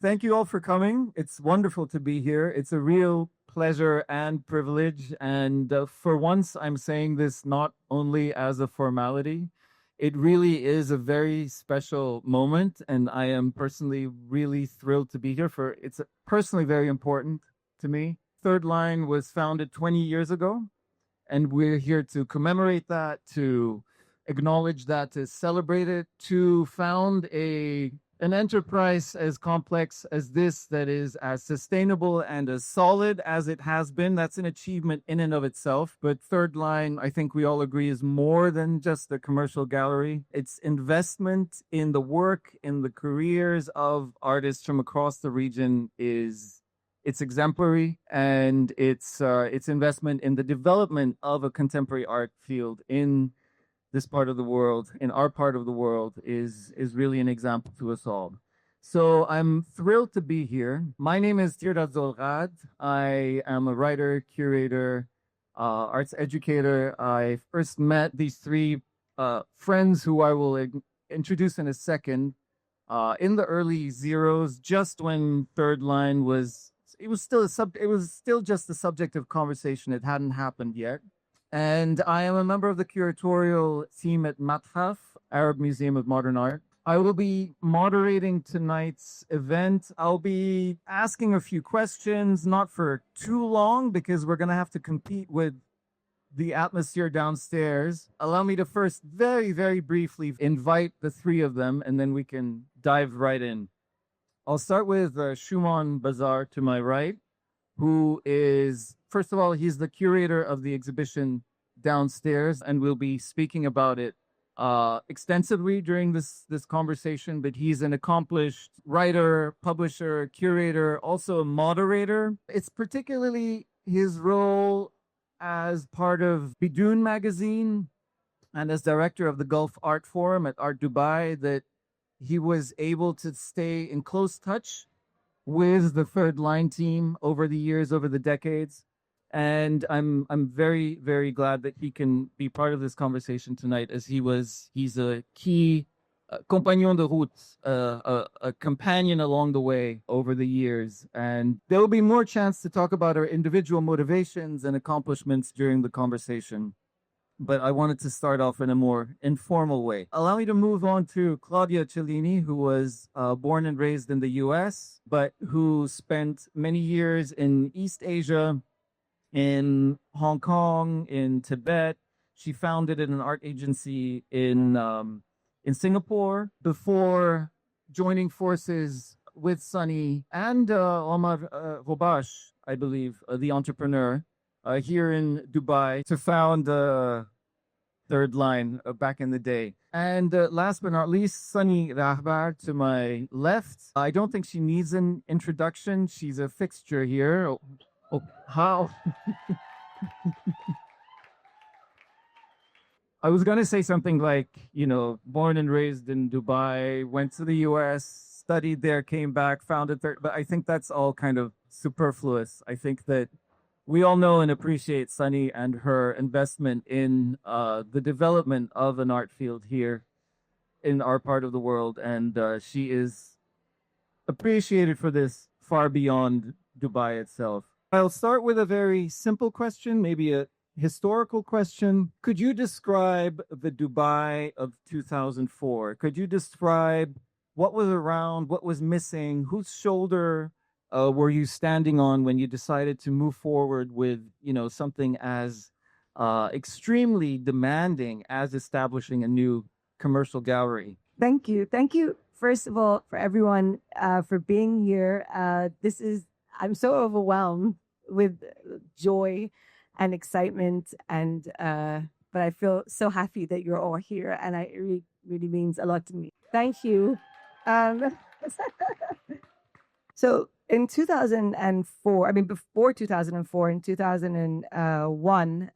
Thank you all for coming. It's wonderful to be here. It's a real pleasure and privilege. And for once, I'm saying this not only as a formality. It really is a very special moment, and I am personally really thrilled to be here. It's personally very important to me. Third Line was founded 20 years ago, and we're here to commemorate that, to acknowledge that, to celebrate it, to found an enterprise as complex as this, that is as sustainable and as solid as it has been. That's an achievement in and of itself. But Third Line, I think we all agree, is more than just a commercial gallery. It's investment in the work, in the careers of artists from across the region. It's exemplary, and it's investment in the development of a contemporary art field in this part of the world, in our part of the world, is really an example to us all. So I'm thrilled to be here. My name is Tirdad Zolghadr. I am a writer, curator, arts educator. I first met these three friends who I will introduce in a second in the early zeros, just when Third Line was still just the subject of conversation. It hadn't happened yet. And I am a member of the curatorial team at MYTHIC, Arab Museum of Modern Art. I will be moderating tonight's event. I'll be asking a few questions, not for too long, because we're going to have to compete with the atmosphere downstairs. Allow me to first very, very briefly invite the three of them, and then we can dive right in. I'll start with Shumon Basar to my right, who is, first of all, he's the curator of the exhibition downstairs, and we'll be speaking about it extensively during this conversation. But he's an accomplished writer, publisher, curator, also a moderator. It's particularly his role as part of Bidoon magazine and as director of the Gulf Art Forum at Art Dubai that he was able to stay in close touch with the Third Line team over the years, over the decades. And I'm very, very glad that he can be part of this conversation tonight, as he's a key compagnon de route, a companion along the way over the years. And there will be more chance to talk about our individual motivations and accomplishments during the conversation. But I wanted to start off in a more informal way. Allow me to move on to Claudia Cellini, who was born and raised in the US, but who spent many years in East Asia, in Hong Kong, in Tibet. She founded an art agency in Singapore before joining forces with Sunny and Omar Robash, I believe, the entrepreneur, here in Dubai to found Third Line back in the day. And last but not least, Sunny Rahbar to my left. I don't think she needs an introduction. She's a fixture here. Oh, how? I was going to say something like, born and raised in Dubai, went to the US, studied there, came back, founded Third, but I think that's all kind of superfluous. I think that we all know and appreciate Sunny and her investment in the development of an art field here in our part of the world. And she is appreciated for this far beyond Dubai itself. I'll start with a very simple question, maybe a historical question. Could you describe the Dubai of 2004? Could you describe what was around, what was missing, whose shoulder were you standing on when you decided to move forward with, something as extremely demanding as establishing a new commercial gallery? Thank you. Thank you, first of all, for everyone for being here. I'm so overwhelmed with joy and excitement, and but I feel so happy that you're all here, and it really means a lot to me. Thank you. So in 2004, before 2004, in 2001,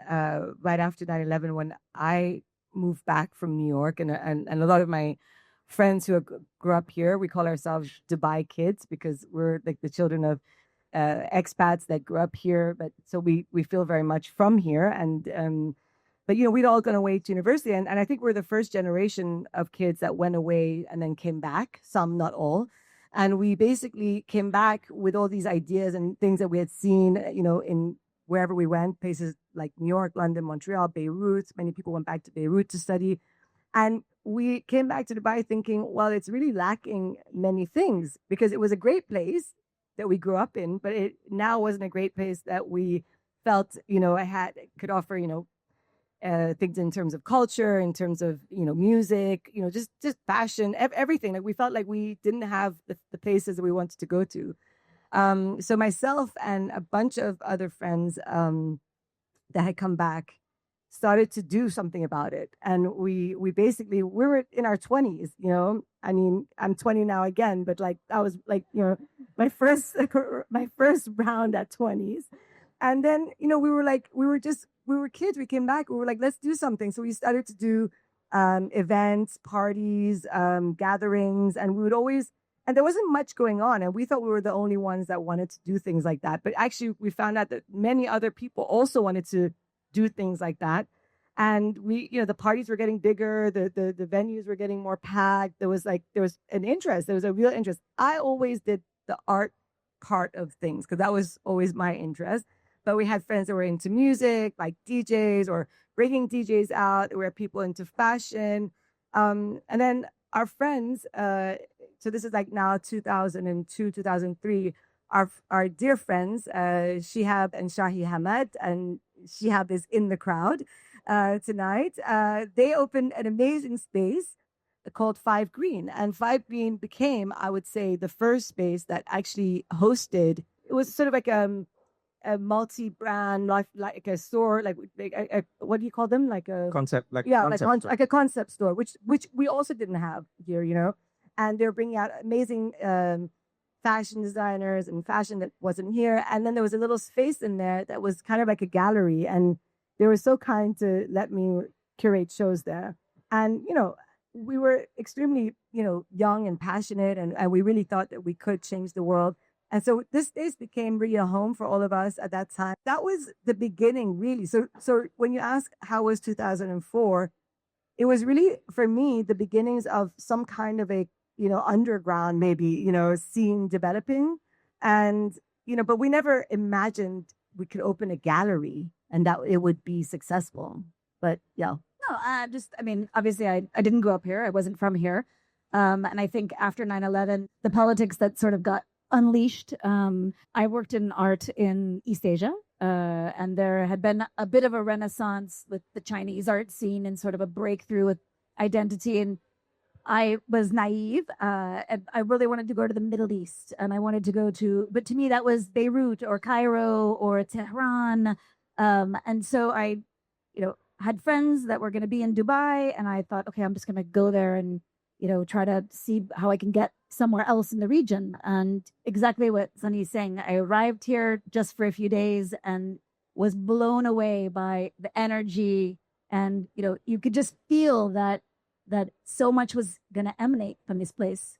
right after 9/11, when I moved back from New York, and a lot of my friends who grew up here, we call ourselves Dubai kids because we're like the children of expats that grew up here. But so we feel very much from here, but we'd all gone away to university, and I think we're the first generation of kids that went away and then came back. Some, not all. And we basically came back with all these ideas and things that we had seen, in wherever we went, places like New York, London, Montreal, Beirut. Many people went back to Beirut to study. And we came back to Dubai thinking, well, it's really lacking many things because it was a great place that we grew up in, but it now wasn't a great place that we felt, could offer, things in terms of culture, in terms of, music, just fashion, everything. Like we felt like we didn't have the places that we wanted to go to. So myself and a bunch of other friends that had come back started to do something about it. And we were in our 20s, I mean, I'm 20 now again, but like, I was like, my first round at 20s. And then, we were kids. We came back. We were like, let's do something. So we started to do events, parties, gatherings, and and there wasn't much going on. And we thought we were the only ones that wanted to do things like that. But actually, we found out that many other people also wanted to do things like that. And the parties were getting bigger. The venues were getting more packed. There was an interest. There was a real interest. I always did the art part of things because that was always my interest. But we had friends that were into music, like DJs or bringing DJs out. There were people into fashion. And then our friends, so this is like now 2002, 2003, our dear friends, Shihab and Shahi Hamad, and Shihab is in the crowd tonight. They opened an amazing space called 5 Green. And 5 Green became, I would say, the first space that actually hosted. It was sort of like a multi-brand, like a store, like what do you call them? Like a concept, like a concept store, which we also didn't have here, And they're bringing out amazing fashion designers and fashion that wasn't here. And then there was a little space in there that was kind of like a gallery, and they were so kind to let me curate shows there. And we were extremely young and passionate, and we really thought that we could change the world. And so this space became really a home for all of us at that time. That was the beginning, really. So when you ask how was 2004, it was really, for me, the beginnings of some kind of a, underground, maybe, scene developing. And, but we never imagined we could open a gallery and that it would be successful. But yeah. No, obviously I didn't grow up here. I wasn't from here. And I think after 9/11, the politics that sort of got unleashed. I worked in art in East Asia, and there had been a bit of a renaissance with the Chinese art scene and sort of a breakthrough with identity. And I was naive, and I really wanted to go to the Middle East, and I wanted to go to, but to me that was Beirut or Cairo or Tehran. And so I, had friends that were going to be in Dubai, and I thought, okay, I'm just going to go there and try to see how I can get somewhere else in the region. And exactly what Sunny is saying, I arrived here just for a few days and was blown away by the energy. And, you could just feel that so much was going to emanate from this place,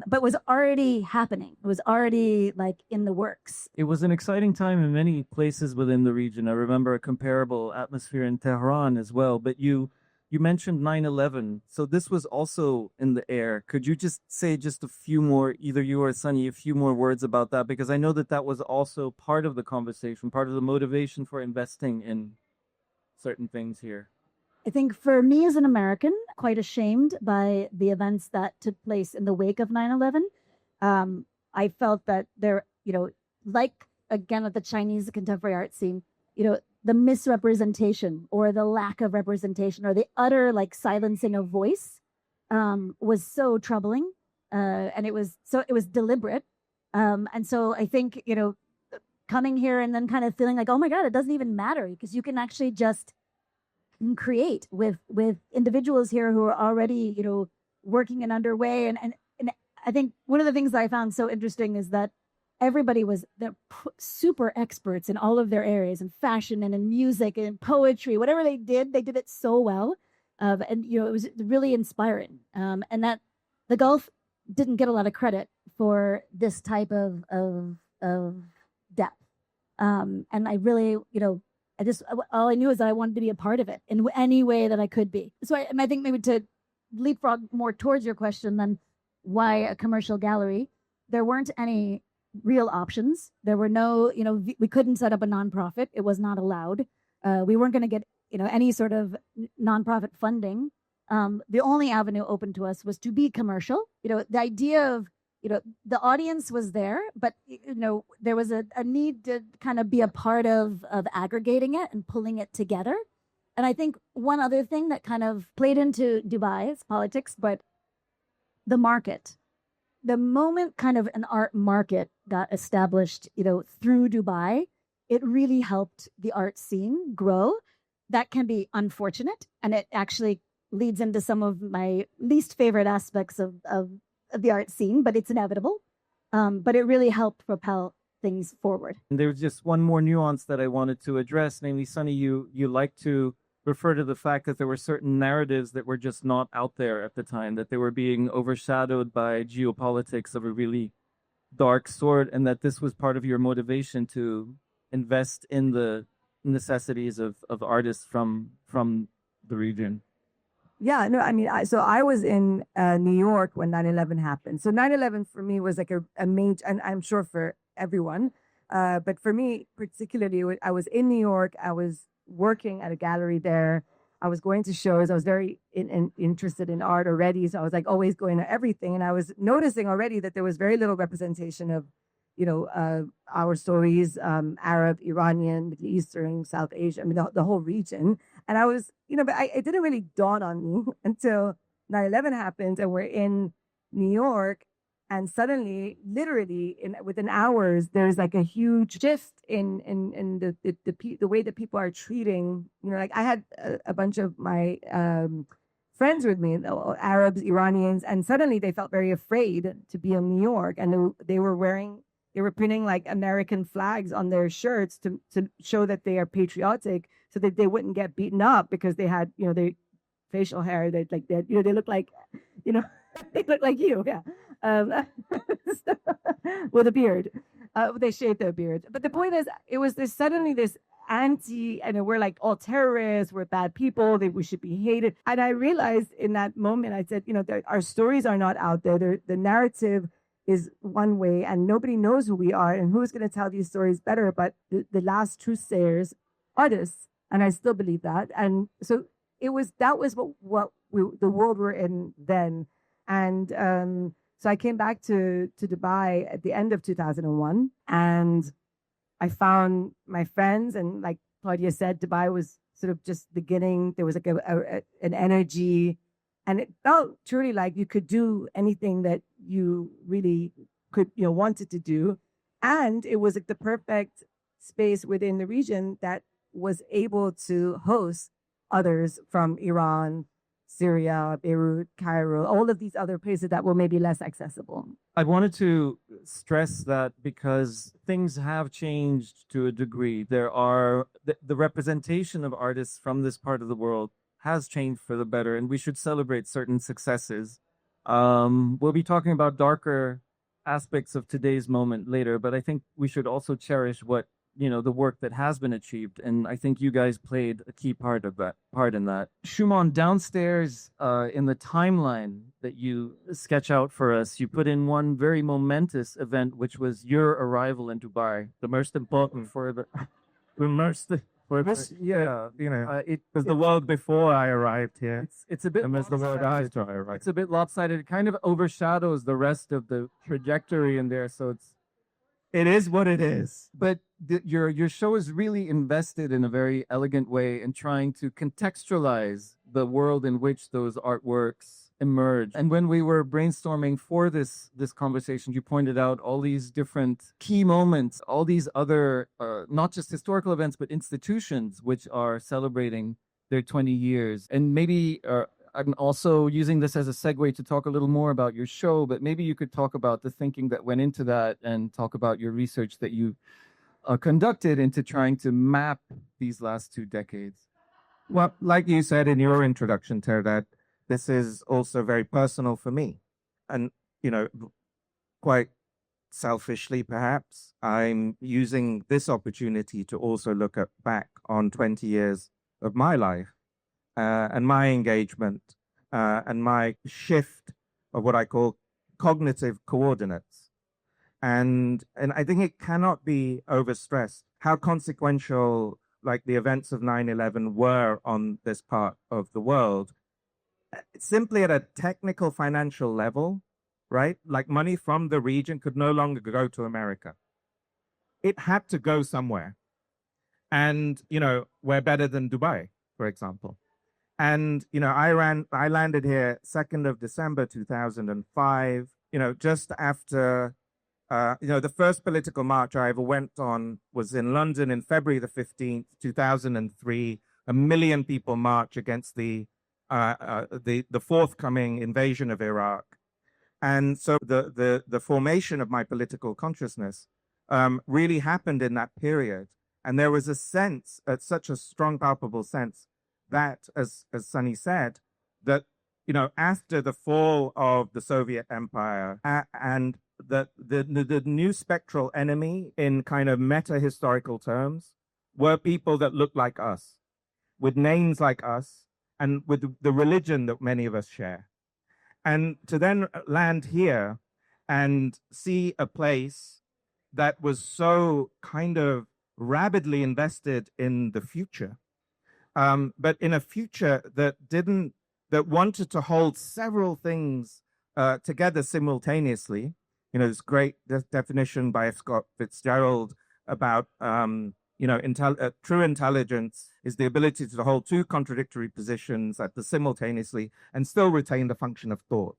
but was already happening. It was already like in the works. It was an exciting time in many places within the region. I remember a comparable atmosphere in Tehran as well, but you mentioned 9/11, so this was also in the air. Could you just say just a few more, either you or Sunny, a few more words about that? Because I know that was also part of the conversation, part of the motivation for investing in certain things here. I think for me as an American, quite ashamed by the events that took place in the wake of 9/11. I felt that there, like again with the Chinese contemporary art scene, the misrepresentation or the lack of representation or the utter silencing of voice was so troubling, and it was deliberate. And so I think coming here and then kind of feeling like, oh my God, it doesn't even matter because you can actually just create with individuals here who are already working and underway. And I think one of the things that I found so interesting is that everybody was super experts in all of their areas, in fashion and in music and in poetry. Whatever they did it so well. And it was really inspiring. And that the Gulf didn't get a lot of credit for this type of depth. And I really, all I knew is that I wanted to be a part of it in any way that I could be. So I think maybe to leapfrog more towards your question than why a commercial gallery. there weren't any real options. There were no, we couldn't set up a nonprofit. It was not allowed. We weren't going to get, any sort of nonprofit funding. The only avenue open to us was to be commercial. The idea of, the audience was there, but, there was a need to kind of be a part of aggregating it and pulling it together. And I think one other thing that kind of played into Dubai's politics, but the market. The moment kind of an art market got established, through Dubai, it really helped the art scene grow. That can be unfortunate, and it actually leads into some of my least favorite aspects of the art scene, but it's inevitable. But it really helped propel things forward. And there was just one more nuance that I wanted to address, namely, Sunny, you like to refer to the fact that there were certain narratives that were just not out there at the time, that they were being overshadowed by geopolitics of a really dark sort, and that this was part of your motivation to invest in the necessities of artists from the region. Yeah, no, I mean, so I was in New York when 9/11 happened. So 9/11 for me was like a major, and I'm sure for everyone, but for me particularly, I was in New York. I was working at a gallery there. I was going to shows. I was very interested in art already. So I was like always going to everything. And I was noticing already that there was very little representation of, our stories, Arab, Iranian, Middle Eastern, South Asia, I mean, the whole region. And I was, but it didn't really dawn on me until 9/11 happened and we're in New York. And suddenly, literally, within hours, there's like a huge shift in the way that people are treating. Like I had a bunch of my friends with me, Arabs, Iranians, and suddenly they felt very afraid to be in New York, and they were printing like American flags on their shirts to show that they are patriotic, so that they wouldn't get beaten up because they had their facial hair. They look like they look like you, yeah. With a beard. They shaved their beard. But the point is, it was suddenly this and we're like all terrorists, we're bad people, we should be hated. And I realized in that moment, I said, our stories are not out there. The narrative is one way, and nobody knows who we are and who's going to tell these stories better. But the last truth sayers, artists, and I still believe that. And so that was what the world we're in then. And so I came back to Dubai at the end of 2001, and I found my friends. And like Claudia said, Dubai was sort of just beginning. There was like an energy, and it felt truly like you could do anything that you really could, wanted to do. And it was like the perfect space within the region that was able to host others from Iran, Syria, Beirut, Cairo, all of these other places that were maybe less accessible. I wanted to stress that because things have changed to a degree. There are the representation of artists from this part of the world has changed for the better, and we should celebrate certain successes. We'll be talking about darker aspects of today's moment later, but I think we should also cherish what the work that has been achieved, and I think you guys played a key part in that. Shumon, downstairs in the timeline that you sketch out for us, you put in one very momentous event, which was your arrival in Dubai, the most important for the yeah, it was the world before I arrived here. It's a bit. And was the world after I arrived. It's a bit lopsided. It kind of overshadows the rest of the trajectory in there, so it is what it is. But your show is really invested in a very elegant way in trying to contextualize the world in which those artworks emerge. And when we were brainstorming for this conversation, you pointed out all these different key moments, all these other, not just historical events, but institutions which are celebrating their 20 years. And maybe I'm also using this as a segue to talk a little more about your show, but maybe you could talk about the thinking that went into that and talk about your research that you conducted into trying to map these last 2 decades. Well, like you said in your introduction, Tirdad, this is also very personal for me. And, quite selfishly, perhaps, I'm using this opportunity to also look back on 20 years of my life. And my engagement and my shift of what I call cognitive coordinates. And I think it cannot be overstressed how consequential like the events of 9/11 were on this part of the world. Simply at a technical financial level, right? Like money from the region could no longer go to America. It had to go somewhere. And, you know, we're better than Dubai, for example. And, you know, I landed here 2nd of December 2005, you know, just after, you know, the first political march I ever went on was in London in February the 15th, 2003. 1 million people march against the forthcoming invasion of Iraq. And so the formation of my political consciousness really happened in that period. And there was a sense, such a strong, palpable sense that, as Sunny said, that, you know, after the fall of the Soviet Empire and the new spectral enemy in kind of meta-historical terms were people that looked like us, with names like us, and with the religion that many of us share. And to then land here and see a place that was so kind of rabidly invested in the future, but in a future that wanted to hold several things together simultaneously. You know, this great definition by Scott Fitzgerald about, you know, true intelligence is the ability to hold two contradictory positions at the simultaneously and still retain the function of thought.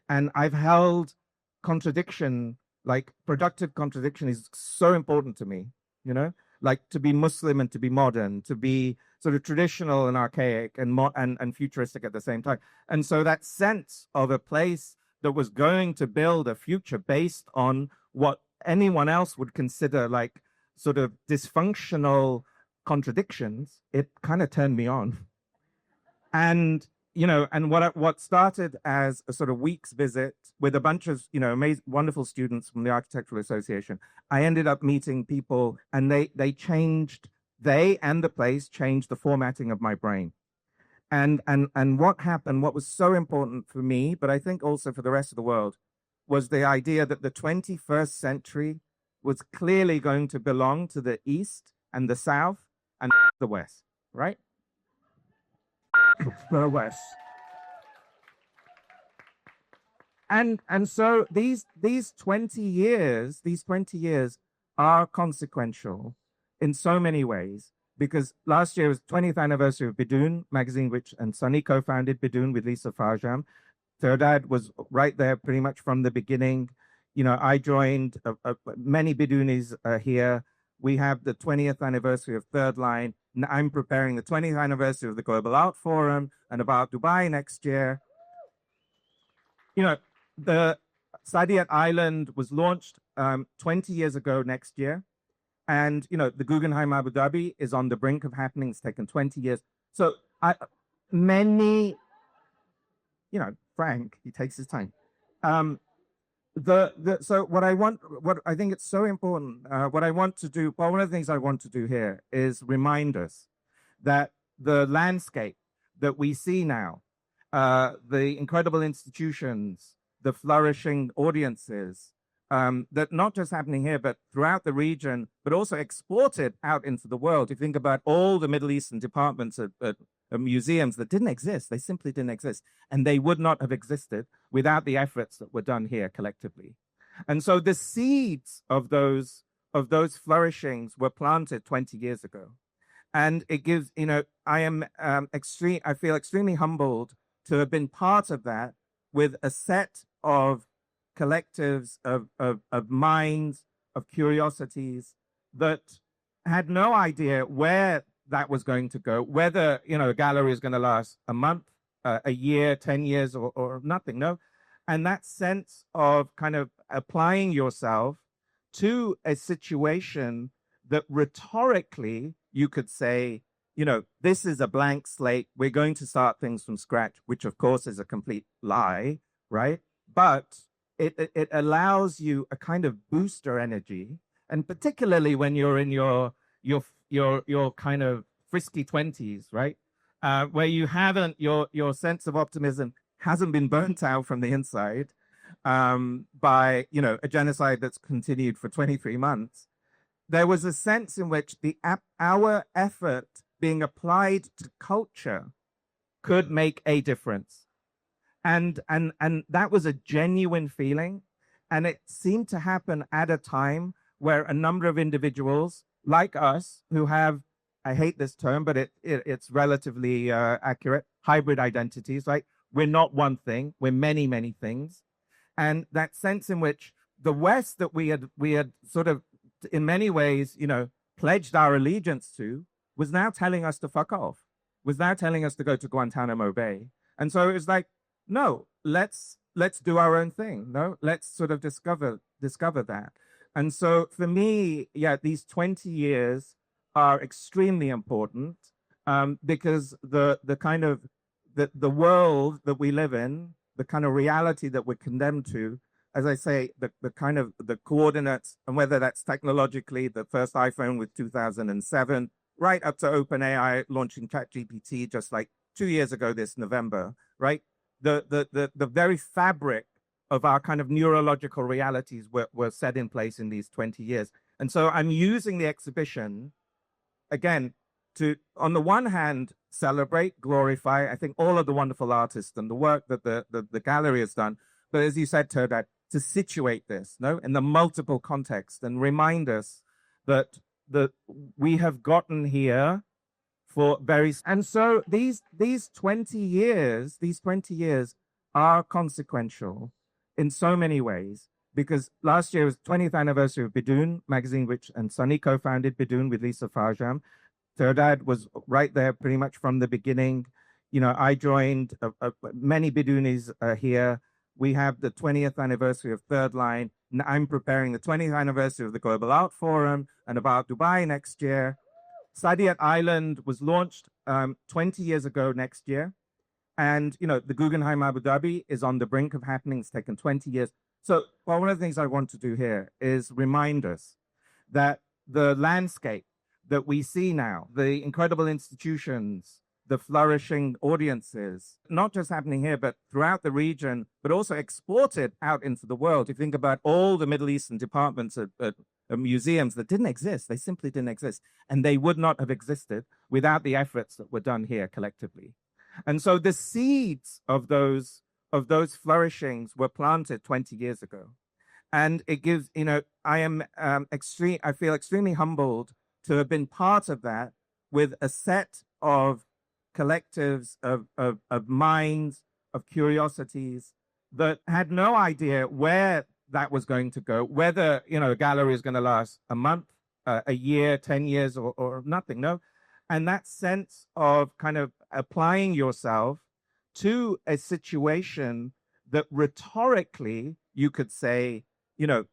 And I've held contradiction, like productive contradiction, is so important to me, you know, like to be Muslim and to be modern, to be sort of traditional and archaic and futuristic at the same time. And so that sense of a place that was going to build a future based on what anyone else would consider like sort of dysfunctional contradictions, it kind of turned me on. And, you know, and what started as a sort of week's visit with a bunch of, you know, amazing, wonderful students from the Architectural Association, I ended up meeting people, and they and the place changed the formatting of my brain. And what happened, what was so important for me, but I think also for the rest of the world, was the idea that the 21st century was clearly going to belong to the East and the South and the West, right? The West. And so these 20 years are consequential in so many ways, because last year was 20th anniversary of Bidoon magazine, which and Sunny co-founded Bidoon with Lisa Farjam. Tirdad was right there pretty much from the beginning. You know, I joined, many Bidoonis here. We have the 20th anniversary of Third Line. I'm preparing the 20th anniversary of the Global Art Forum and about Dubai next year. You know, the Saadiyat Island was launched 20 years ago next year. And, you know, the Guggenheim Abu Dhabi is on the brink of happening. It's taken 20 years. So many, you know, Frank, he takes his time. So what I think it's so important, what I want to do, well, one of the things I want to do here is remind us that the landscape that we see now, the incredible institutions, the flourishing audiences, that not just happening here, but throughout the region, but also exported out into the world. If you think about all the Middle Eastern departments at museums that didn't exist, they simply didn't exist. And they would not have existed without the efforts that were done here collectively. And so the seeds of those flourishings were planted 20 years ago. And it gives, you know, I feel extremely humbled to have been part of that with a set of collectives of minds, of curiosities that had no idea where that was going to go, whether, you know, a gallery is going to last a month, a year, 10 years, or nothing, no. And that sense of kind of applying yourself to a situation that rhetorically you could say, you know, this is a blank slate, we're going to start things from scratch, which of course is a complete lie, right? But it allows you a kind of booster energy, and particularly when you're in your kind of frisky 20s, right? Where you haven't, your sense of optimism hasn't been burnt out from the inside. by, a genocide that's continued for 23 months, there was a sense in which our effort being applied to culture could make a difference. And that was a genuine feeling. And it seemed to happen at a time where a number of individuals like us who have, I hate this term, but it's relatively accurate, hybrid identities, right? We're not one thing, we're many, many things. And that sense in which the West that we had sort of, in many ways, pledged our allegiance to, was now telling us to fuck off, was now telling us to go to Guantanamo Bay. And so it was like, no, let's do our own thing. No, let's sort of discover that. And so for me, yeah, these 20 years are extremely important because the kind of the world that we live in, the kind of reality that we're condemned to, as I say, the kind of the coordinates, and whether that's technologically, the first iPhone with 2007, right up to OpenAI launching ChatGPT just like 2 years ago this November, right? The very fabric of our kind of neurological realities were set in place in these 20 years. And so I'm using the exhibition, again, to, on the one hand, celebrate, glorify, I think, all of the wonderful artists and the work that the gallery has done. But as you said, Tirdad, to situate this, in the multiple contexts and remind us that we have gotten here for and so these 20 years are consequential in so many ways, because last year was 20th anniversary of Bidoon magazine, which and Sunny co-founded Bidoon with Lisa Farjam. Tirdad was right there pretty much from the beginning. I joined, many Bidoonis here. We have the 20th anniversary of Third Line. And I'm preparing the 20th anniversary of the Global Art Forum and About Dubai next year. Saadiyat Island was launched 20 years ago next year. And, the Guggenheim Abu Dhabi is on the brink of happening. It's taken 20 years. So one of the things I want to do here is remind us that the landscape that we see now, the incredible institutions, the flourishing audiences, not just happening here, but throughout the region, but also exported out into the world. If you think about all the Middle Eastern departments at museums that didn't exist, they simply didn't exist. And they would not have existed without the efforts that were done here collectively. And so the seeds of those flourishings were planted 20 years ago. And it gives, I feel extremely humbled to have been part of that with a set of collectives of minds, of curiosities that had no idea where that was going to go, whether, a gallery is going to last a month, a year, 10 years, or nothing, no. And that sense of kind of applying yourself to a situation that rhetorically you could say,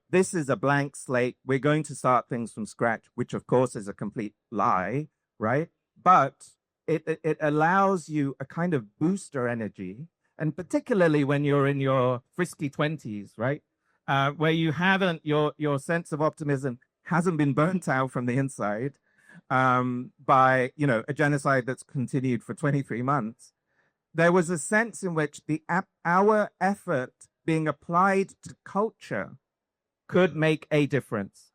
this is a blank slate. We're going to start things from scratch, which of course is a complete lie, right? But it allows you a kind of booster energy, and particularly when you're in your frisky 20s, right? Where you haven't, your sense of optimism hasn't been burnt out from the inside by, a genocide that's continued for 23 months. There was a sense in which our effort being applied to culture could make a difference.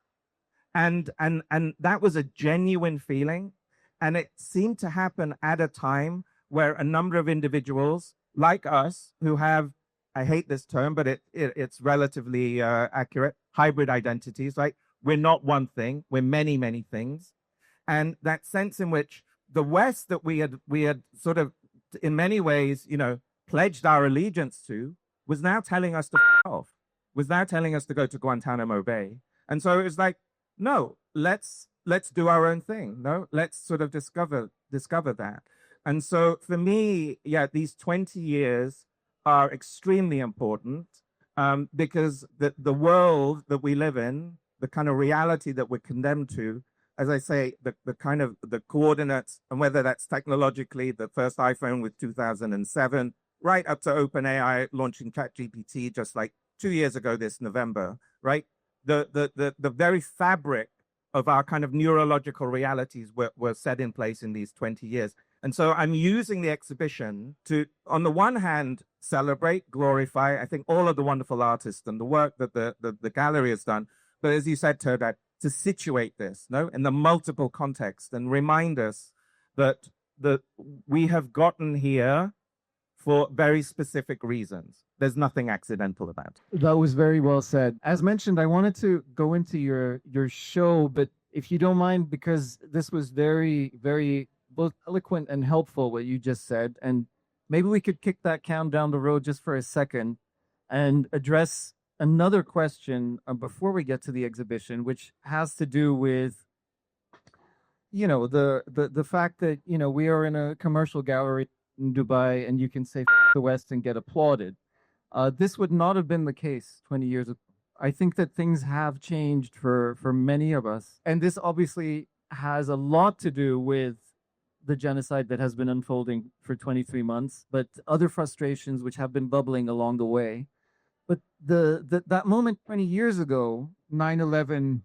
And that was a genuine feeling. And it seemed to happen at a time where a number of individuals like us who have, I hate this term, but it's relatively accurate, hybrid identities, right? We're not one thing, we're many, many things. And that sense in which the West that we had sort of, in many ways, pledged our allegiance to, was now telling us to f off, was now telling us to go to Guantanamo Bay. And so it was like, no, let's do our own thing. No, let's sort of discover that. And so for me, yeah, these 20 years are extremely important because the world that we live in, the kind of reality that we're condemned to, as I say, the kind of the coordinates, and whether that's technologically, the first iPhone with 2007, right up to OpenAI launching ChatGPT just like 2 years ago this November, right? The very fabric of our kind of neurological realities were set in place in these 20 years. And so I'm using the exhibition to, on the one hand, celebrate, glorify, I think, all of the wonderful artists and the work that the gallery has done. But as you said, Tirdad, to situate this, no, in the multiple context and remind us that we have gotten here for very specific reasons. There's nothing accidental about it. That was very well said. As mentioned, I wanted to go into your show, but if you don't mind, because this was very, very both eloquent and helpful, what you just said, and maybe we could kick that can down the road just for a second and address another question before we get to the exhibition, which has to do with, you know, the fact that, you know, we are in a commercial gallery in Dubai and you can say the West and get applauded. This would not have been the case 20 years ago. I think that things have changed for many of us. And this obviously has a lot to do with the genocide that has been unfolding for 23 months, but other frustrations which have been bubbling along the way. But that moment 20 years ago, 9/11,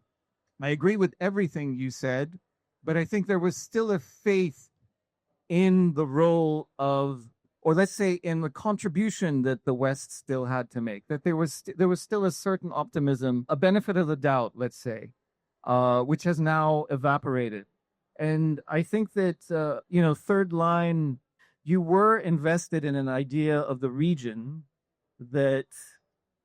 I agree with everything you said, but I think there was still a faith in the role of, or let's say in the contribution that the West still had to make, that there was still a certain optimism, a benefit of the doubt, let's say, which has now evaporated. And I think that, you know, Third Line, you were invested in an idea of the region that,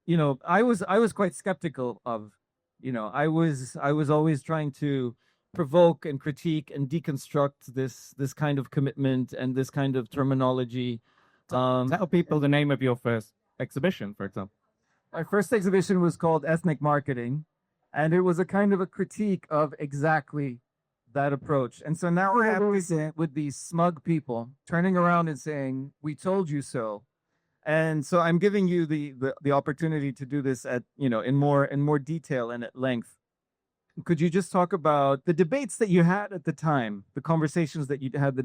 you know, I was quite skeptical of. You know, I was always trying to provoke and critique and deconstruct this kind of commitment and this kind of terminology. Tell people the name of your first exhibition, for example. My first exhibition was called Ethnic Marketing, and it was a kind of a critique of exactly that approach. And so now we're with these smug people turning around and saying, "We told you so." And so I'm giving you the opportunity to do this at, you know, in more detail and at length. Could you just talk about the debates that you had at the time, the conversations that you had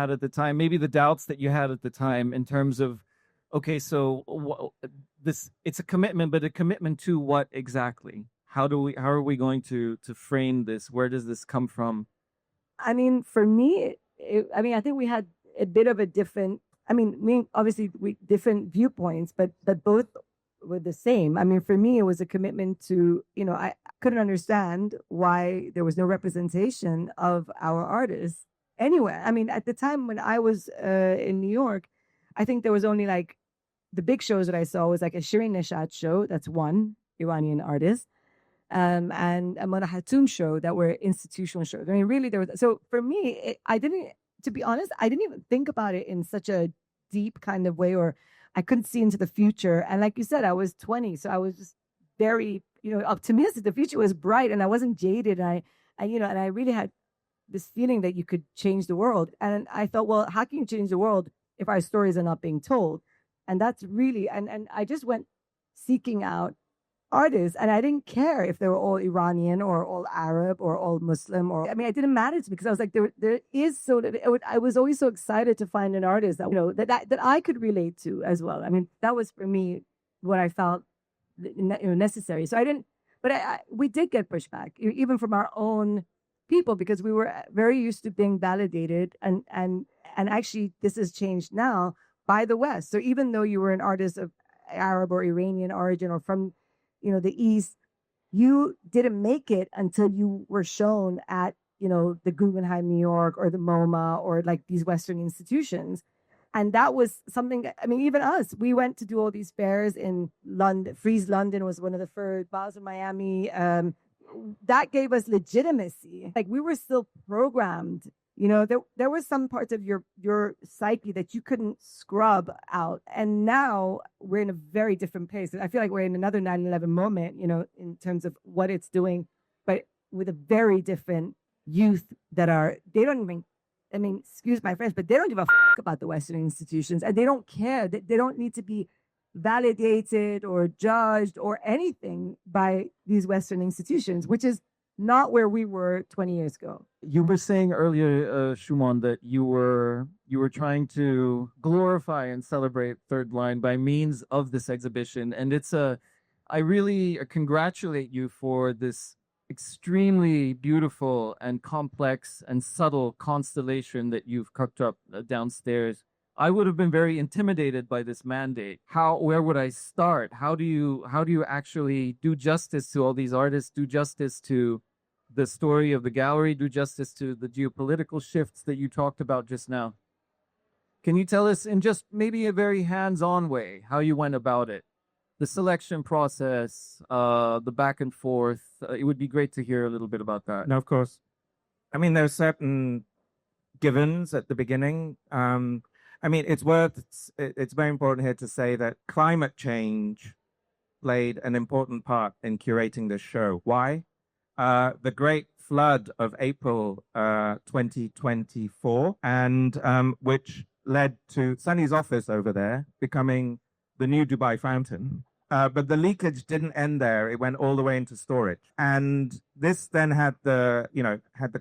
at the time, maybe the doubts that you had at the time in terms of, okay, so it's a commitment, but a commitment to what exactly? How are we going to frame this? Where does this come from? I mean, for me, I think we had a bit of a different, obviously we different viewpoints, but both were the same. I mean, for me, it was a commitment to, you know, I couldn't understand why there was no representation of our artists anywhere. I mean, at the time when I was in New York, I think there was only like the big shows that I saw was like a Shirin Neshat show. That's one Iranian artist. And a Mona Hatoum show that were institutional shows. I mean, really, there was. So for me, to be honest, I didn't even think about it in such a deep kind of way, or I couldn't see into the future. And like you said, I was 20, so I was just very, you know, optimistic. The future was bright, and I wasn't jaded. And I really had this feeling that you could change the world. And I thought, well, how can you change the world if our stories are not being told? And that's really, and I just went seeking out artists, and I didn't care if they were all Iranian or all Arab or all Muslim, or I mean, it didn't matter to me because I was like, there is so that I was always so excited to find an artist that, you know, that I could relate to as well. I mean, that was for me what I felt, you know, necessary. So I didn't, but we did get pushback even from our own people because we were very used to being validated, and actually this has changed now by the West. So even though you were an artist of Arab or Iranian origin or from, you know, the East, you didn't make it until you were shown at, you know, the Guggenheim, New York, or the MoMA, or like these Western institutions. And that was something, I mean, even us, we went to do all these fairs in London. Frieze London was one of the first, Basel, Miami. That gave us legitimacy. Like we were still programmed. You know, there were some parts of your psyche that you couldn't scrub out. And now we're in a very different place. I feel like we're in another 9/11 moment, you know, in terms of what it's doing, but with a very different youth they don't even, I mean, excuse my French, but they don't give a about the Western institutions, and they don't care. They don't need to be validated or judged or anything by these Western institutions, which is not where we were 20 years ago. You were saying earlier, Shumon, that you were trying to glorify and celebrate Third Line by means of this exhibition, and I really congratulate you for this extremely beautiful and complex and subtle constellation that you've cooked up downstairs. I would have been very intimidated by this mandate. Where would I start? How do you actually do justice to all these artists, do justice to the story of the gallery, do justice to the geopolitical shifts that you talked about just now? Can you tell us in just maybe a very hands-on way how you went about it? The selection process, the back and forth. It would be great to hear a little bit about that. No, of course. I mean, there are certain givens at the beginning. I mean, it's very important here to say that climate change played an important part in curating this show. Why? The great flood of April 2024, and which led to Sunny's office over there becoming the new Dubai fountain. But the leakage didn't end there. It went all the way into storage. And this then had the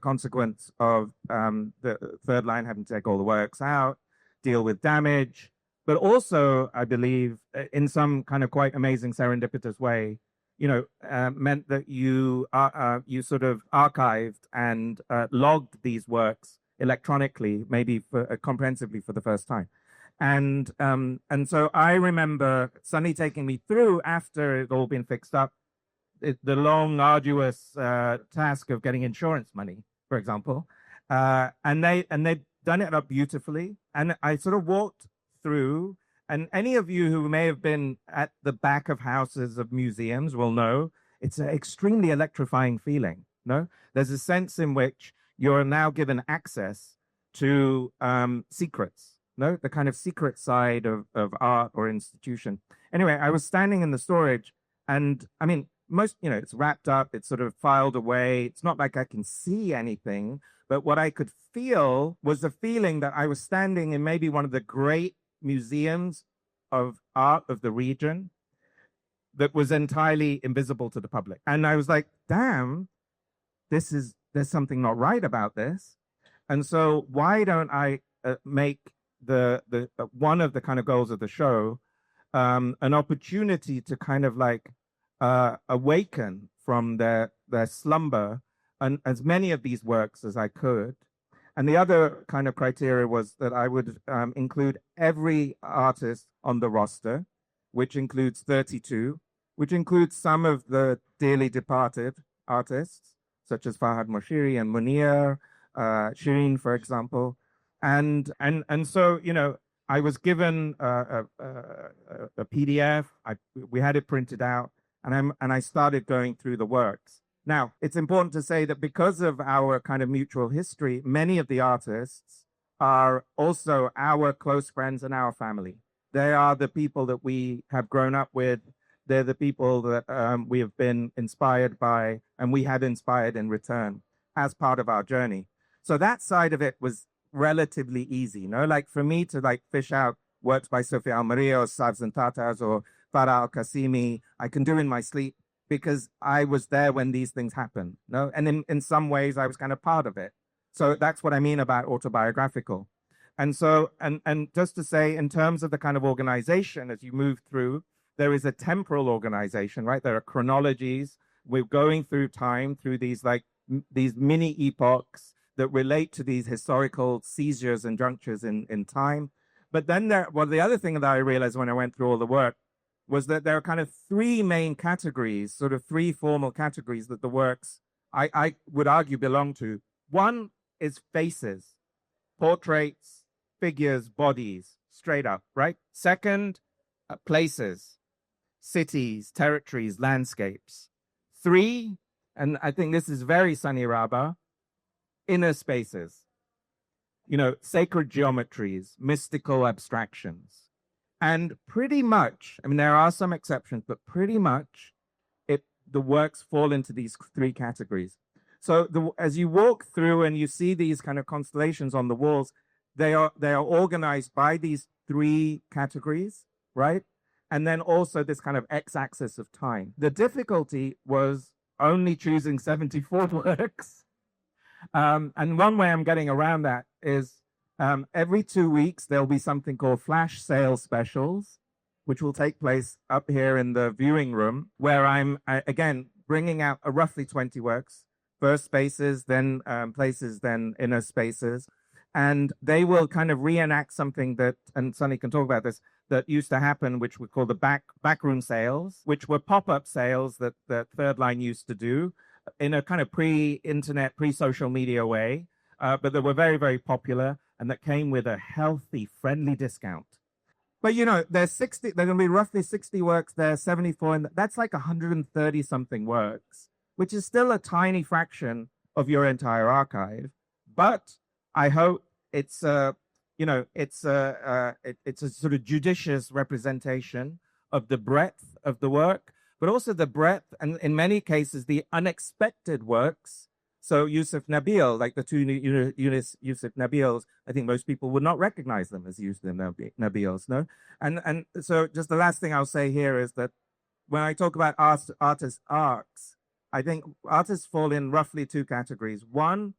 consequence of the third line having to take all the works out, deal with damage, but also, I believe, in some kind of quite amazing serendipitous way, meant that you sort of archived and logged these works electronically, maybe comprehensively for the first time. And so I remember Sunny taking me through, after it all been fixed up, the long, arduous task of getting insurance money, for example. And they'd done it up beautifully. And I sort of walked through, and any of you who may have been at the back of houses of museums will know it's an extremely electrifying feeling. No, there's a sense in which you're now given access to secrets. No, the kind of secret side of art or institution. Anyway, I was standing in the storage, and I mean, it's wrapped up, it's sort of filed away. It's not like I can see anything, but what I could feel was the feeling that I was standing in maybe one of the great museums of art of the region that was entirely invisible to the public. And I was like, damn, there's something not right about this. And so why don't I make the one of the kind of goals of the show an opportunity to kind of like awaken from their slumber and as many of these works as I could. And the other kind of criteria was that I would include every artist on the roster, which includes 32, which includes some of the dearly departed artists, such as Farhad Moshiri and Munir, Shireen, for example. And so, I was given a PDF. We had it printed out, and I started going through the works. Now, it's important to say that because of our kind of mutual history, many of the artists are also our close friends and our family. They are the people that we have grown up with. They're the people that we have been inspired by, and we had inspired in return as part of our journey. So that side of it was relatively easy, like for me to like fish out works by Sophia Almeria or Sabs and Tatars or Farah Al-Qasimi, I can do in my sleep because I was there when these things happen, and in some ways I was kind of part of it. So that's what I mean about autobiographical. And so, and just to say, in terms of the kind of organization, as you move through, there is a temporal organization, right? There are chronologies. We're going through time, through these these mini epochs that relate to these historical seizures and junctures in time. But then the other thing that I realized when I went through all the work was that there are kind of three main categories, sort of three formal categories that the works, I would argue, belong to. One is faces, portraits, figures, bodies, straight up, right? Second, places, cities, territories, landscapes. Three, and I think this is very Sunny Rahbar, inner spaces, sacred geometries, mystical abstractions. And pretty much, I mean, there are some exceptions, but pretty much the works fall into these three categories. So as you walk through and you see these kind of constellations on the walls, they are organized by these three categories, right? And then also this kind of x-axis of time. The difficulty was only choosing 74 works. And one way I'm getting around that is every 2 weeks, there'll be something called flash sale specials, which will take place up here in the viewing room, where I'm, again, bringing out roughly 20 works, first spaces, then places, then inner spaces. And they will kind of reenact something that, and Sunny can talk about this, that used to happen, which we call the backroom sales, which were pop-up sales that Third Line used to do in a kind of pre-internet, pre-social media way, but that were very, very popular and that came with a healthy, friendly discount. But there's going to be roughly 60 works there, 74, and that's like 130 something works, which is still a tiny fraction of your entire archive. But I hope it's a sort of judicious representation of the breadth of the work, but also the breadth and in many cases the unexpected works. So Yusuf Nabil, like the two Yusuf Nabils, I think most people would not recognize them as Yusuf Nabils, no? And so just the last thing I'll say here is that when I talk about artist arcs, I think artists fall in roughly two categories. One,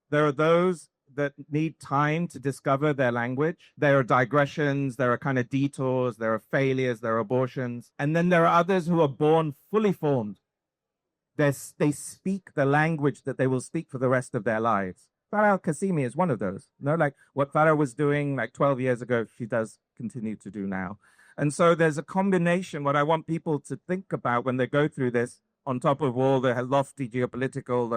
there are those that need time to discover their language. There are digressions, there are kind of detours, there are failures, there are abortions. And then there are others who are born fully formed. They speak the language that they will speak for the rest of their lives. Farah Qasimi is one of those. Like what Farah was doing like 12 years ago, she does continue to do now. And so there's a combination. What I want people to think about when they go through this, on top of all the lofty geopolitical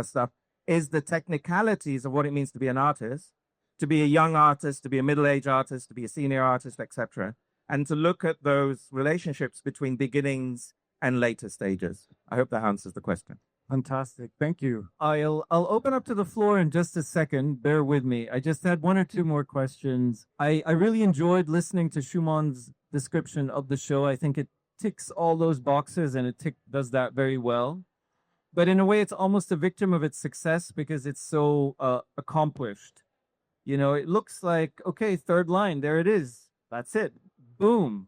stuff, is the technicalities of what it means to be an artist, to be a young artist, to be a middle-aged artist, to be a senior artist, etc., and to look at those relationships between beginnings and later stages. I hope that answers the question. Fantastic. Thank you. I'll open up to the floor in just a second. Bear with me. I just had one or two more questions. I really enjoyed listening to Shumon's description of the show. I think it ticks all those boxes and it does that very well. But in a way, it's almost a victim of its success because it's so accomplished. It looks like, okay, Third Line, there it is. That's it. Boom.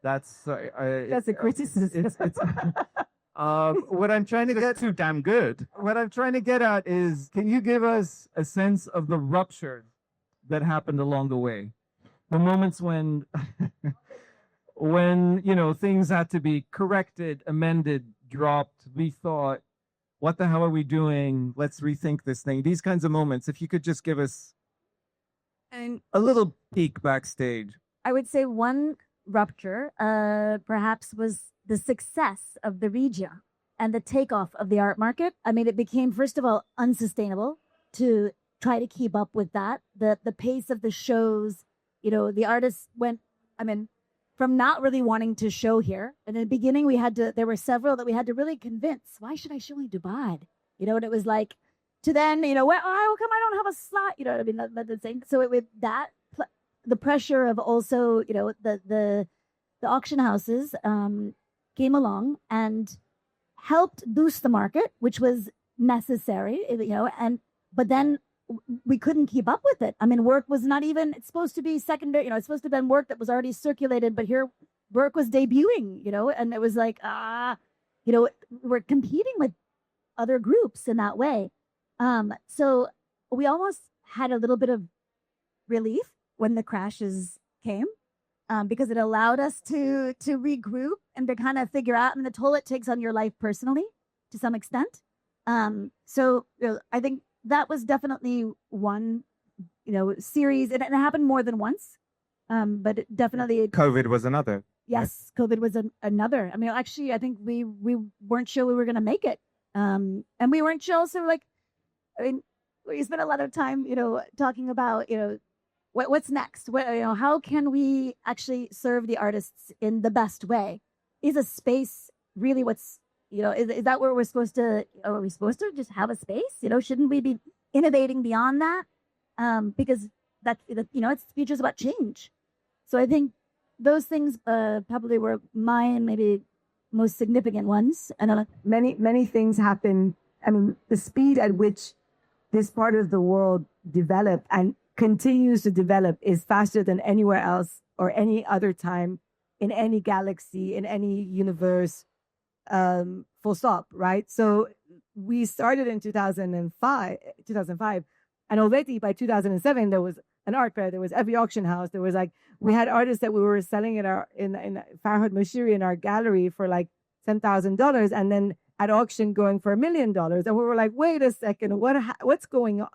That's a criticism. What I'm trying to get too damn good. What I'm trying to get at is, can you give us a sense of the rupture that happened along the way? The moments when, things had to be corrected, amended, dropped, rethought. What the hell are we doing? Let's rethink this thing. These kinds of moments. If you could just give us And a little peek backstage. I would say one rupture perhaps was the success of the Regia and the takeoff of the art market. I mean, it became, first of all, unsustainable to try to keep up with that. The pace of the shows, the artists went, from not really wanting to show here. And in the beginning, there were several that we had to really convince, why should I show in Dubai? And it was like, to then, well, how come I don't have a slot? You know what I mean? That's the thing. So with that, the pressure of also, the auction houses came along and helped boost the market, which was necessary, but then we couldn't keep up with it. I mean, work was not even, it's supposed to be secondary, it's supposed to have been work that was already circulated, but here work was debuting, and it was like, we're competing with other groups in that way. So we almost had a little bit of relief when the crashes came, because it allowed us to regroup and to kind of figure out, the toll it takes on your life personally to some extent. So I think that was definitely one, series, and it happened more than once. But it definitely COVID was another. Yes, right? COVID was another. Actually, I think we weren't sure we were going to make it, and we weren't sure. Also, we spent a lot of time, talking about, what's next. How can we actually serve the artists in the best way? Is a space really what's is that where we're supposed to? Are we supposed to just have a space? Shouldn't we be innovating beyond that? Because that's it's the future's about change. So I think those things probably were mine, maybe most significant ones. And many things happen. The speed at which this part of the world developed and continues to develop is faster than anywhere else or any other time in any galaxy, in any universe. Full stop, right? So we started in 2005, and already by 2007 there was an art fair, there was every auction house, there was we had artists that we were selling in Farhad Moshiri in our gallery for $10,000 and then at auction going for $1 million. And we were like, wait a second, what's going on?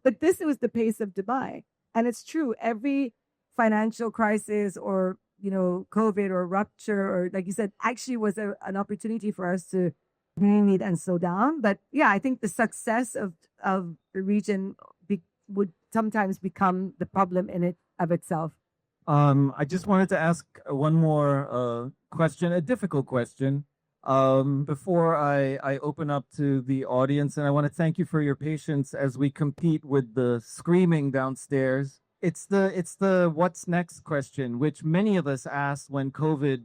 But this was the pace of Dubai. And it's true, every financial crisis or, COVID or rupture, or like you said, actually was an opportunity for us to breathe and slow down. But yeah, I think the success of the region would sometimes become the problem in it of itself. I just wanted to ask one more question, a difficult question, before I open up to the audience. And I want to thank you for your patience as we compete with the screaming downstairs. It's the what's next question, which many of us asked when COVID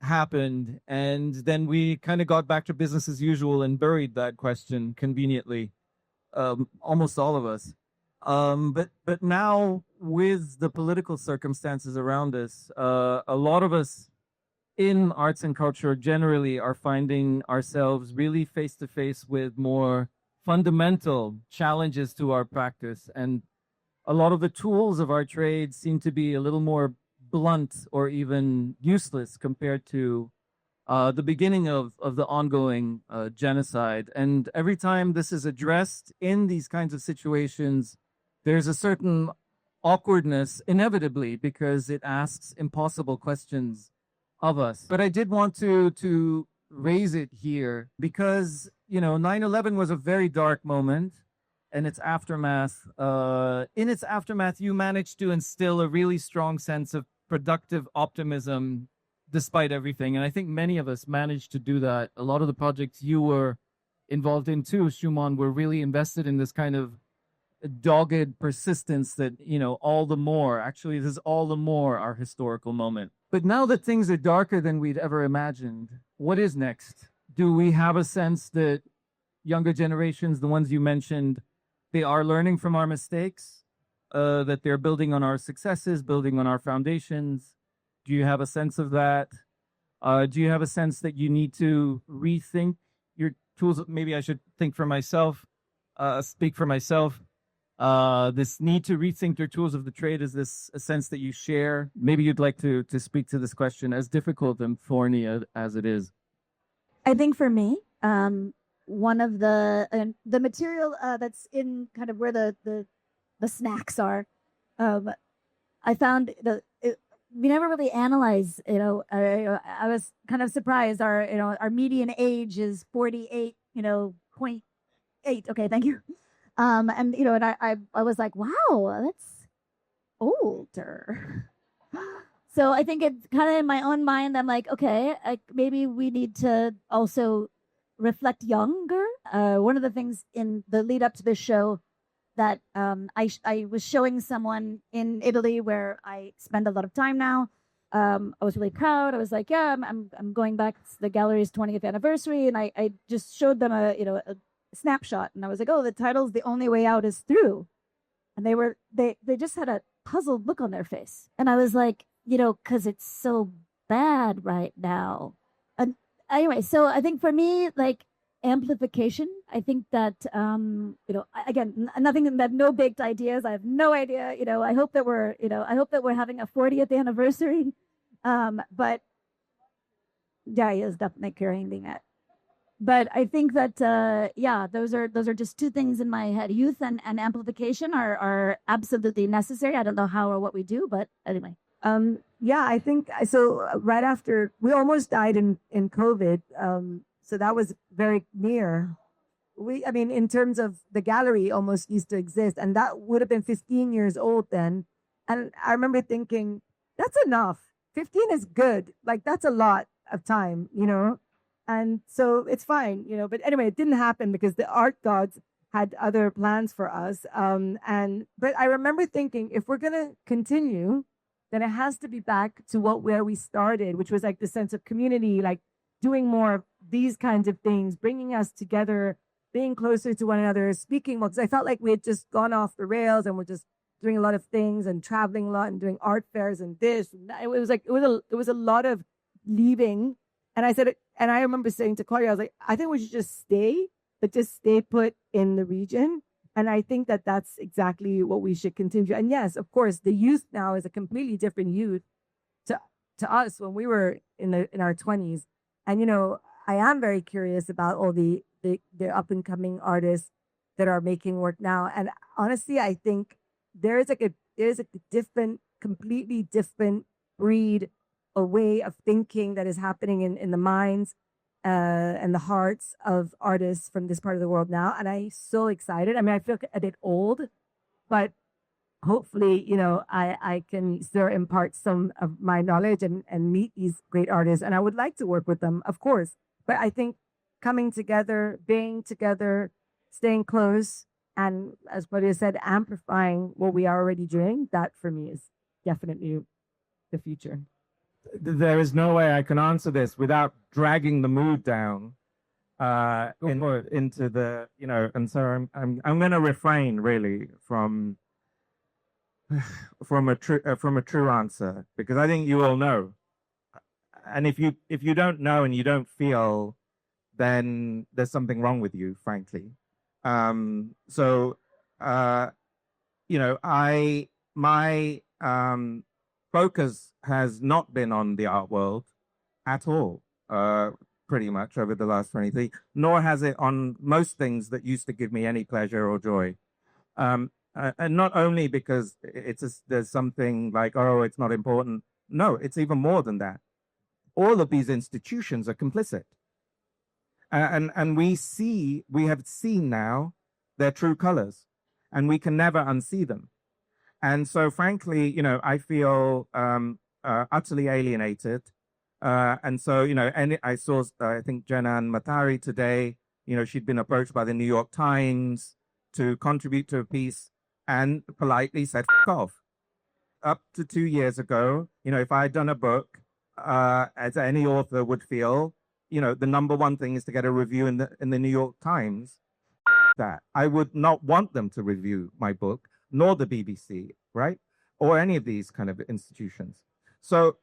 happened, and then we kind of got back to business as usual and buried that question conveniently, almost all of us. But now with the political circumstances around us, a lot of us in arts and culture generally are finding ourselves really face to face with more fundamental challenges to our practice. And a lot of the tools of our trade seem to be a little more blunt or even useless compared to the beginning of the ongoing genocide. And every time this is addressed in these kinds of situations, there's a certain awkwardness inevitably because it asks impossible questions of us. But I did want to raise it here because, 9/11 was a very dark moment, and its aftermath, in its aftermath, you managed to instill a really strong sense of productive optimism despite everything. And I think many of us managed to do that. A lot of the projects you were involved in too, Shumon, were really invested in this kind of dogged persistence that, all the more, actually, this is all the more our historical moment. But now that things are darker than we'd ever imagined, what is next? Do we have a sense that younger generations, the ones you mentioned, they are learning from our mistakes, that they're building on our successes, building on our foundations? Do you have a sense of that? Do you have a sense that you need to rethink your tools? Maybe I should think for myself, speak for myself. This need to rethink your tools of the trade, is this a sense that you share? Maybe you'd like to speak to this question, as difficult and thorny as it is. I think for me, one of the material that's in kind of where the snacks are, I found we never really analyze. I was kind of surprised. Our median age is 48. 0.8. Okay, thank you. And I was like, wow, that's older. So I think it's kind of in my own mind, I'm like, okay, maybe we need to also reflect younger. One of the things in the lead up to this show that I was showing someone in Italy where I spend a lot of time now. I was really proud. I was like, yeah, I'm going back to the gallery's 20th anniversary, and I just showed them a snapshot, and I was like, oh, the title's The Only Way Out Is Through. And they just had a puzzled look on their face. And I was like, because it's so bad right now. And anyway, so I think for me, like amplification, I think that, again, nothing that no baked ideas. I have no idea. I hope that we're having a 40th anniversary. But yeah, he is definitely carrying it. But I think that, those are just two things in my head. Youth and amplification are absolutely necessary. I don't know how or what we do, but anyway. I think so. Right after we almost died in COVID, so that was very near. In terms of the gallery, almost used to exist, and that would have been 15 years old then. And I remember thinking, that's enough. 15 is good. Like that's a lot of time, And so it's fine, But anyway, it didn't happen because the art gods had other plans for us. But I remember thinking, if we're gonna continue, then it has to be back to where we started, which was like the sense of community, like doing more of these kinds of things, bringing us together, being closer to one another, speaking more. Because I felt like we had just gone off the rails and we're just doing a lot of things and traveling a lot and doing art fairs and this. And that. It was a lot of leaving. And I said, and I remember saying to Claudia, I was like, I think we should just stay put in the region. And I think that that's exactly what we should continue. And yes, of course, the youth now is a completely different youth to to us when we were in our 20s. And I am very curious about all the up and coming artists that are making work now. And honestly, I think there's a different, completely different breed, a way of thinking that is happening in the minds and the hearts of artists from this part of the world now. And I'm so excited. I mean, I feel a bit old, but hopefully, I can still impart some of my knowledge and meet these great artists. And I would like to work with them, of course. But I think coming together, being together, staying close, and as Claudia said, amplifying what we are already doing, that for me is definitely the future. There is no way I can answer this without dragging the mood down into the, and so I'm going to refrain really from a true answer, because I think you all know. And if you don't know and you don't feel, then there's something wrong with you, frankly. My focus has not been on the art world at all, pretty much over the last 23, nor has it on most things that used to give me any pleasure or joy. And not only because there's something like, oh, it's not important. No, it's even more than that. All of these institutions are complicit. And we have seen now their true colors, and we can never unsee them. And so, frankly, I feel utterly alienated. And so, and I saw, I think, Jenan Matari today, she'd been approached by the New York Times to contribute to a piece and politely said, "F off." Up to 2 years ago, if I had done a book, as any author would feel, the number one thing is to get a review in the New York Times. That I would not want them to review my book, nor the BBC, right? Or any of these kind of institutions. So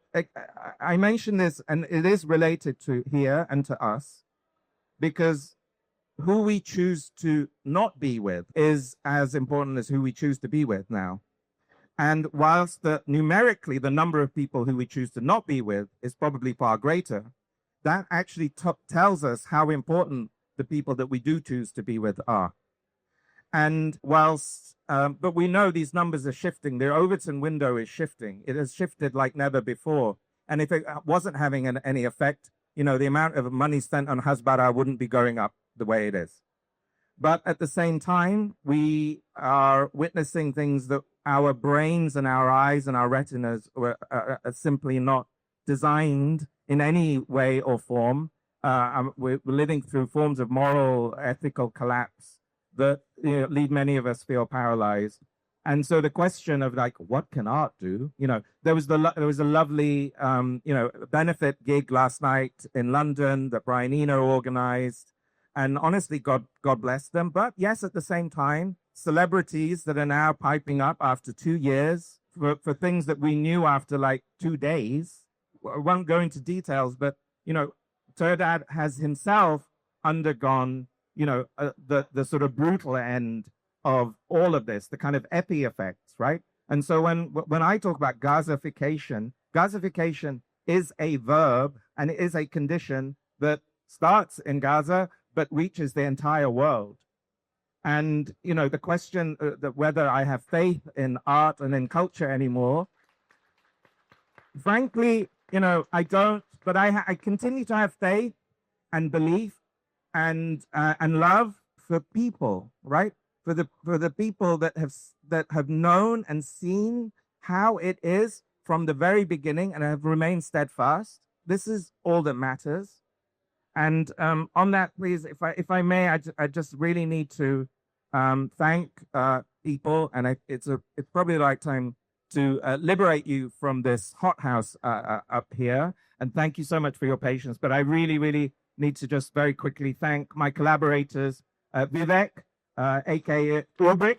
I mention this, and it is related to here and to us, because who we choose to not be with is as important as who we choose to be with now. And whilst numerically the number of people who we choose to not be with is probably far greater, that actually tells us how important the people that we do choose to be with are. And whilst, but we know these numbers are shifting. The Overton window is shifting. It has shifted like never before. And if it wasn't having any effect, the amount of money spent on Hasbara wouldn't be going up the way it is. But at the same time, we are witnessing things that our brains and our eyes and our retinas are simply not designed in any way or form. We're living through forms of moral, ethical collapse that lead many of us feel paralyzed. And so the question of what can art do? There was a lovely benefit gig last night in London that Brian Eno organized, and honestly, God bless them. But yes, at the same time, celebrities that are now piping up after 2 years for things that we knew after 2 days. I won't go into details, but Tirdad has himself undergone the sort of brutal end of all of this, the kind of epi effects, right? And so when I talk about Gazification is a verb, and it is a condition that starts in Gaza but reaches the entire world. And the question that whether I have faith in art and in culture anymore, frankly, I don't, but I continue to have faith and belief and love for people, right? For the people that have known and seen how it is from the very beginning and have remained steadfast. This is all that matters. And on that, please, if I may, I just really need to thank people, and it's probably the right time to liberate you from this hothouse up here. And thank you so much for your patience. But I really, really need to just very quickly thank my collaborators, Vivek, aka 𝐓𝐢𝐫𝐝,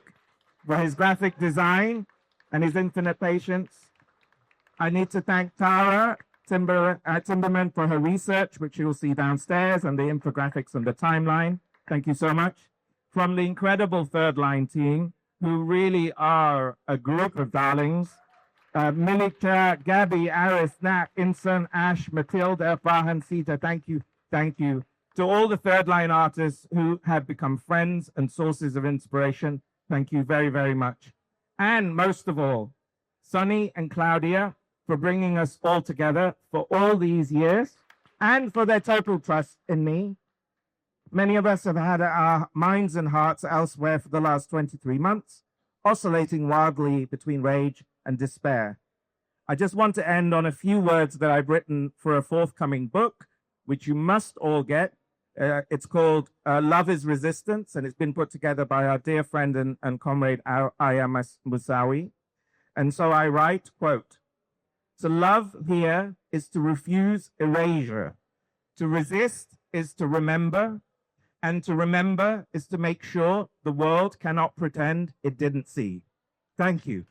for his graphic design and his infinite patience. I need to thank Tara Timberman for her research, which you'll see downstairs, and the infographics and the timeline. Thank you so much. From the incredible Third Line team, who really are a group of darlings. Milita, Gabby, Aris, Nat, Inson, Ash, Matilda, Farhan, Sita, thank you, thank you. To all the third line artists who have become friends and sources of inspiration, thank you very, very much. And most of all, Sunny and Claudia for bringing us all together for all these years and for their total trust in me. Many of us have had our minds and hearts elsewhere for the last 23 months, oscillating wildly between rage and despair. I just want to end on a few words that I've written for a forthcoming book, which you must all get. It's called Love is Resistance, and it's been put together by our dear friend and comrade Aya Musawi. And so I write, quote, "To love here is to refuse erasure. To resist is to remember, and to remember is to make sure the world cannot pretend it didn't see." Thank you.